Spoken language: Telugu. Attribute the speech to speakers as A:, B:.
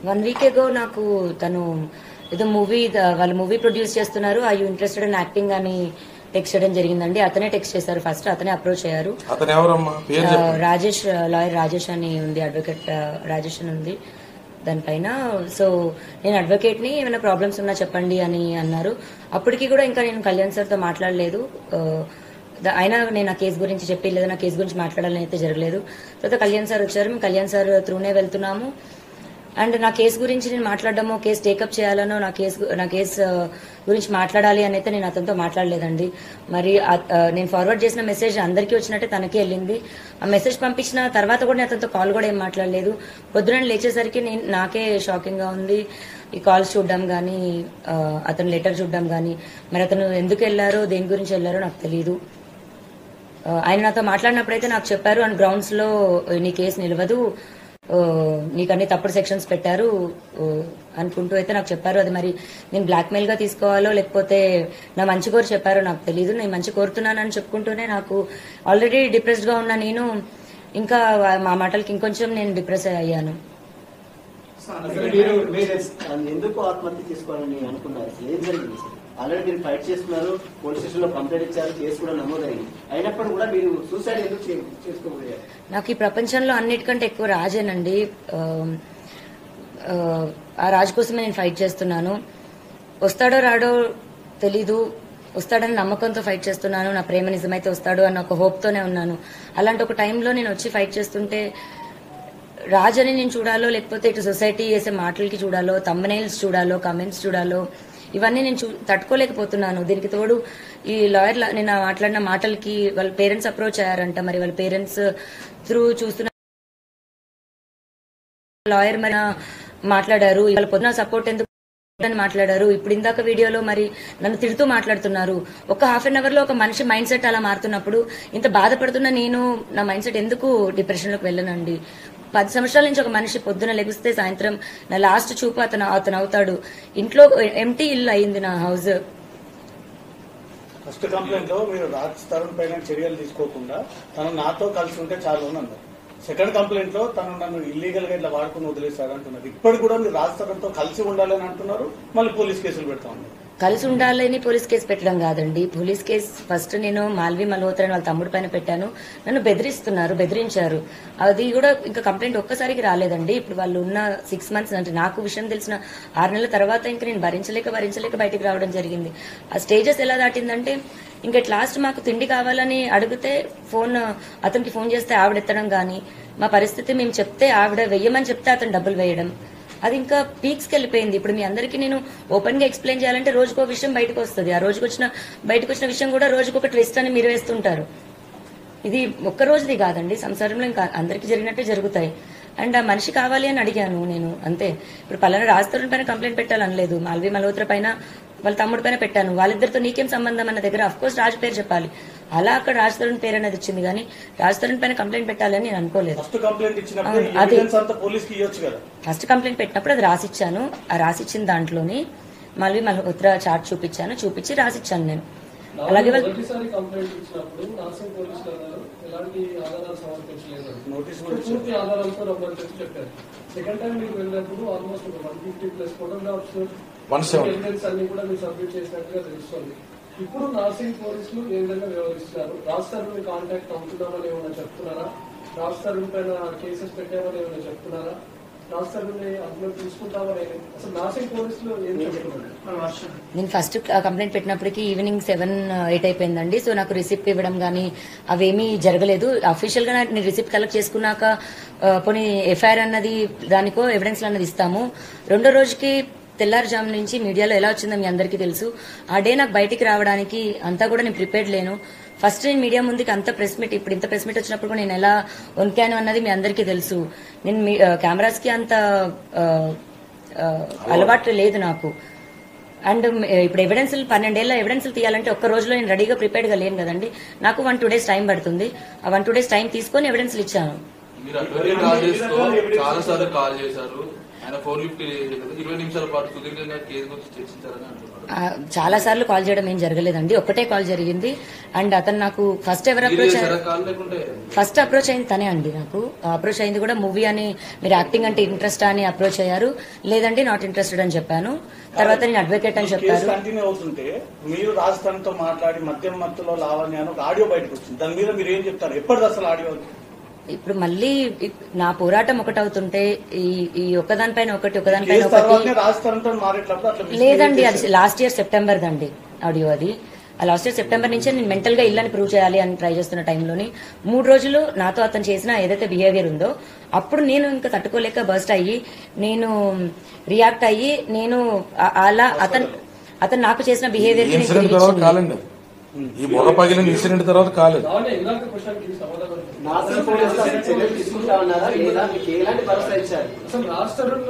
A: 1 week ago నాకు తను ఏదో వాళ్ళు మూవీ ప్రొడ్యూస్ చేస్తున్నారు, I you interested in acting అని టెక్స్ట్ చేయడం జరిగిందండి. అతనే టెక్స్ట్ చేశారు, ఫస్ట్ అతనే అప్రోచ్ అయ్యారు. రాజేష్, లాయర్ రాజేష్ అని ఉంది, అడ్వకేట్ రాజేష్ అని ఉంది దానిపైన. సో నేను అడ్వకేట్ ని, ఏమైనా ప్రాబ్లమ్స్ ఉన్నా చెప్పండి అని అన్నారు. అప్పటికి కూడా ఇంకా నేను కళ్యాణ్ సార్ తో మాట్లాడలేదు. అయినా నేను ఆ కేసు గురించి చెప్పి లేదా నా కేసు గురించి మాట్లాడాలని అయితే జరగలేదు. తర్వాత కళ్యాణ్ సార్ వచ్చారు, మేము కళ్యాణ్ సార్ త్రూనే వెళ్తున్నాము. అండ్ నా కేసు గురించి నేను మాట్లాడడమో, కేసు టేకప్ చేయాలనో, నా కేసు గురించి మాట్లాడాలి అని అయితే నేను అతనితో మాట్లాడలేదండి. మరి నేను ఫార్వర్డ్ చేసిన మెసేజ్ అందరికీ వచ్చినట్టే తనకే వెళ్ళింది. ఆ మెసేజ్ పంపించిన తర్వాత కూడా నేను అతనితో కాల్ కూడా ఏం మాట్లాడలేదు. పొద్దున లేచేసరికి నాకే షాకింగ్ గా ఉంది. ఈ కాల్స్ చూడడం కానీ, అతను లెటర్ చూడడం కానీ, మరి అతను ఎందుకు వెళ్లారో, దేని గురించి వెళ్లారో నాకు తెలియదు. ఆయన నాతో మాట్లాడినప్పుడైతే నాకు చెప్పారు, అండ్ గ్రౌండ్స్ లో నీ కేసు నిలవదు, నీకు అన్ని తప్పుడు సెక్షన్స్ పెట్టారు అనుకుంటూ అయితే నాకు చెప్పారు. అది మరి నేను బ్లాక్ మెయిల్ గా తీసుకోవాలో లేకపోతే నా మంచి కోరి చెప్పారో నాకు తెలియదు. నేను మంచి కోరుతున్నానని చెప్పుకుంటూనే నాకు ఆల్రెడీ డిప్రెస్డ్ గా ఉన్న నేను ఇంకా మా మాటలకి ఇంకొంచెం నేను డిప్రెస్ అయ్యాను.
B: ఎందుకు ఆత్మహత్య తీసుకోవాలని అనుకున్నారు? ఏం జరిగింది? ఆల్రెడీ మీరు ఫైట్ చేస్తున్నారు, పోలీస్ స్టేషన్ లో కంప్లైంట్ ఇచ్చారు, కేసు కూడా నమోదైంది. అయినప్పుడు కూడా మీరు సూసైడ్ ఎందుకు చేసుకోబోయారు?
A: నాకు ఈ ప్రపంచంలో అన్నిటికంటే ఎక్కువ రాజేనండి. ఆ రాజు కోసమే నేను ఫైట్ చేస్తున్నాను. వస్తాడో రాడో తెలీదు, వస్తాడని నమ్మకంతో ఫైట్ చేస్తున్నాను. నా ప్రేమ నిజమైతే వస్తాడు అన్న ఒక హోప్ తోనే ఉన్నాను. అలాంటి ఒక టైంలో నేను వచ్చి ఫైట్ చేస్తుంటే రాజని నేను చూడాలో, లేకపోతే ఇటు సొసైటీ చేసే మాటలకి చూడాలో, థంబ్నెయిల్స్ చూడాలో, కమెంట్స్ చూడాలో, ఇవన్నీ నేను తట్టుకోలేకపోతున్నాను. దీనికి తోడు ఈ లాయర్ నేను మాట్లాడిన మాటలకి వాళ్ళ పేరెంట్స్ అప్రోచ్ అయ్యారంట. మరి వాళ్ళ పేరెంట్స్ త్రూ చూస్తున్న లాయర్ మరి మాట్లాడారు, వాళ్ళ పొద్దున సపోర్ట్ ఎందుకు అని మాట్లాడారు. ఇప్పుడు ఇందాక వీడియోలో మరి నన్ను తిడుతూ మాట్లాడుతున్నారు. ఒక హాఫ్ అన్ అవర్ లో ఒక మనిషి మైండ్ సెట్ అలా మారుతున్నప్పుడు ఇంత బాధపడుతున్న నేను నా మైండ్ సెట్ ఎందుకు డిప్రెషన్ లోకి వెళ్ళనండి? 10 సంవత్సరాల నుంచి ఒక మనిషి పొద్దున లెగిస్తే సాయంత్రం నా లాస్ట్ చూపు అతను అవుతాడు. ఇంట్లో ఎంటీ ఇల్లు అయింది నా హౌస్.
C: ఫస్ట్ కంప్లైంట్ లో మీరు రాజ్ తరుణ్ పైన చర్యలు తీసుకోకుండా తను నాతో కలిసి ఉంటే చాలు అని అన్నారు. సెకండ్ కంప్లైంట్ లో తను నన్ను ఇల్లీగల్ గా ఇట్లా వాడుకుని వదిలేశారు అంటున్నారు. ఇప్పటికి కూడా మీరు రాజ్ తరుణ్ తో కలిసి ఉండాలని అంటున్నారు, మళ్ళీ పోలీస్ కేసులు పెడతా ఉన్నారు.
A: కలిసి ఉండాలని పోలీస్ కేసు పెట్టడం కాదండి. పోలీస్ కేసు ఫస్ట్ నేను మాల్వి మల్హోత్రా వాళ్ళ తమ్ముడు పైన పెట్టాను. నన్ను బెదిరించారు. అది కూడా ఇంకా కంప్లైంట్ ఒక్కసారికి రాలేదండి. ఇప్పుడు వాళ్ళు ఉన్న 6 months అంటే నాకు విషయం తెలిసిన 6 నెలల తర్వాత ఇంకా నేను భరించలేక బయటికి రావడం జరిగింది. ఆ స్టేజెస్ ఎలా దాటిందంటే ఇంకా లాస్ట్ మాకు తిండి కావాలని అడిగితే అతనికి ఫోన్ చేస్తే ఆవిడ ఎత్తడం గానీ, మా పరిస్థితి మేము చెప్తే ఆవిడ వెయ్యమని చెప్తే అతను డబ్బులు వేయడం, అది ఇంకా పీక్స్ కి వెళ్ళిపోయింది. ఇప్పుడు మీ అందరికీ నేను ఓపెన్ గా ఎక్స్ప్లెయిన్ చేయాలంటే రోజుకో విషయం బయటకు వస్తుంది. ఆ బయటకు వచ్చిన విషయం కూడా రోజుకొక ట్విస్ట్ అని మీరు వేస్తుంటారు. ఇది ఒక్క రోజుది కాదండి, సంసారంలో ఇంకా అందరికీ జరిగినట్టే జరుగుతాయి. అండ్ ఆ మనిషి కావాలి అని అడిగాను నేను, అంతే. ఇప్పుడు పలానా రాజ్ తరుణ్ పైన కంప్లైంట్ పెట్టాలనలేదు, మాల్వి మల్హోత్రా పైన వాళ్ళ తమ్ముడి పైన పెట్టాను. వాళ్ళిద్దరితో నీకేం సంబంధం అన్న దగ్గర అఫ్ కోర్స్ రాజ్ పేరు చెప్పాలి. అలా అక్కడ రాజ్ తరుణ్ పేరు అనేది వచ్చింది, కానీ రాజ్ తరుణ్ పైన కంప్లైంట్ పెట్టాలని నేను అనుకోలేదు. ఫస్ట్ కంప్లైంట్ పెట్టినప్పుడు అది రాసిచ్చాను. ఆ రాసిచ్చిన దాంట్లోని మాల్వి మల్హోత్రా చార్ట్ చూపించి రాసిచ్చాను నేను. అలాగే
D: సెకండ్ టైం మీకు వెళ్ళినప్పుడు ఆల్మోస్ట్ 150+ ఫోటోగ్రాఫ్స్ అన్ని కూడా మీరు సబ్మిట్ చేసినట్టుగా తెలుస్తుంది. ఇప్పుడు నార్సింగ్ పోలీసులు ఏ విధంగా వ్యవహరిస్తున్నారు? రాజ్ తరుణ్ కాంటాక్ట్ అవుతున్నామని ఏమైనా చెప్తున్నారా? రాజ్ తరుణ్ పైన కేసెస్ పెట్టామని ఏమైనా చెప్తున్నారా? రాజ్ తరుణ్ అందులో తీసుకుంటామని అసలు నార్సింగ్ పోలీసులు ఏం చెప్తున్నారు?
A: నేను ఫస్ట్ కంప్లైంట్ పెట్టినప్పటికీ ఈవినింగ్ 7-8 అయిపోయిందండి. సో నాకు రిసిప్ట్ ఇవ్వడం గానీ అవేమీ జరగలేదు. అఫీషియల్ గా నేను రిసిప్ట్ కలెక్ట్ చేసుకున్నాక కొన్ని ఎఫ్ఐఆర్ అన్నది దానికో ఎవిడెన్స్ అన్నది ఇస్తాము. రెండో రోజుకి తెల్లారుజాము నుంచి మీడియాలో ఎలా వచ్చిందో మీ అందరికీ తెలుసు. ఆ డే నాకు బయటికి రావడానికి అంతా కూడా నేను ప్రిపేర్డ్ లేను. ఫస్ట్ నేను మీడియా ముందుకి అంత ప్రెస్ మీట్, ఇప్పుడు ఇంత ప్రెస్ మీట్ వచ్చినప్పుడు నేను ఎలా వణికాను అన్నది మీ అందరికీ తెలుసు. నేను కెమెరాస్ కి అంత అలవాటు లేదు నాకు. అండ్ ఇప్పుడు ఎవిడెన్స్లు 12 ఏళ్ల ఎవిడెన్స్లు తీయాలంటే ఒక్క రోజులో నేను రెడీగా ప్రిపేర్డ్ గా లేను కదండి. నాకు 1-2 days టైం పడుతుంది. ఆ 1-2 days టైం తీసుకొని ఎవిడెన్స్లు ఇచ్చాను.
E: ఆయన ఫోన్ లిఫ్ట్ 20 నిమిషాల పాటు సుదీర్ఘంగా కేసు గురించి చర్చించారని అంటున్నారు.
A: చాలా సార్లు కాల్ చేయడం ఏం జరగలేదండి, ఒకటే కాల్ జరిగింది. అండ్ అతను నాకు ఫస్ట్ ఎవరు అప్రోచ్ ఫస్ట్ అప్రోచ్ అయింది తనే అండి. నాకు అప్రోచ్ అయింది కూడా మూవీ అని, మీరు యాక్టింగ్ అంటే ఇంట్రెస్ట్ అని అప్రోచ్ అయ్యారు. లేదండి నాట్ ఇంట్రెస్టెడ్ అని చెప్పాను. తర్వాత నేను అడ్వకేట్ అని చెప్పారు.
C: కంటిన్యూ అవుతుంటే మీరు రాజస్థాన్తో మాట్లాడి మధ్య మధ్యలో లావణ్య అని ఒక ఆడియో బయటకు వచ్చింది. దాని మీద మీరు ఏం చెప్తారు? ఎప్పటిది అసలు ఆడియో?
A: ఇప్పుడు మళ్ళీ నా పోరాటం ఒకటవుతుంటే ఈ ఒకదానిపైన ఒకటి
C: రాజస్థాన్తో మారేటప్పుడు
A: లేదండి, అది లాస్ట్ ఇయర్ సెప్టెంబర్ దండి ఆడియో. అది లాస్ట్ ఇయర్ సెప్టెంబర్ నుంచే నేను మెంటల్ గా ఇల్లని ప్రూవ్ చేయాలి అని ట్రై చేస్తున్న టైంలోని 3 రోజులు నాతో అతను చేసిన ఏదైతే బిహేవియర్ ఉందో అప్పుడు నేను ఇంకా తట్టుకోలేక బర్స్ట్ అయ్యి నేను రియాక్ట్ అయ్యి నేను అలా అతను నాకు చేసిన బిహేవియర్
F: ఈ మొగ పగిలిన ఇన్సిడెంట్ తర్వాత కాలేదు.
B: నాసింగ్ పోలీసులు చర్యలు తీసుకుంటా ఉన్నారా లేదా? మీకు ఎలాంటి భరోసా ఇచ్చారు?
D: అసలు రాజ్ తరుణ్